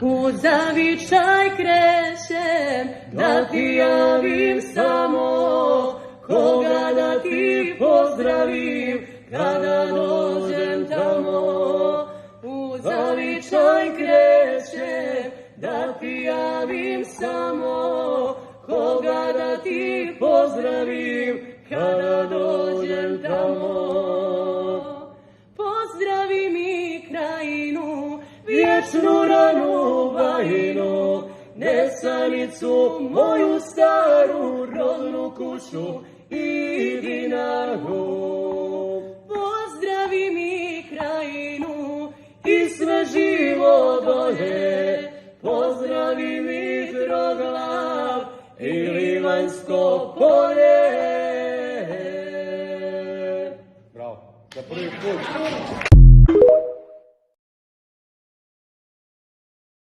U zavičaj krećem, da ti javim samo, koga da ti pozdravim, kada dođem tamo. U zavičaj krećem, da ti javim samo, koga da ti pozdravim, kada dođem tamo. Pozdravi mi krajinu, vječnu ranu bajinu, Nesanicu, moju staru rodnu kuću i Dinaru. Pozdravi mi krajinu i sve živo dolje, pozdravi mi Troglav i Livanjsko polje. Bravo, za prvi put.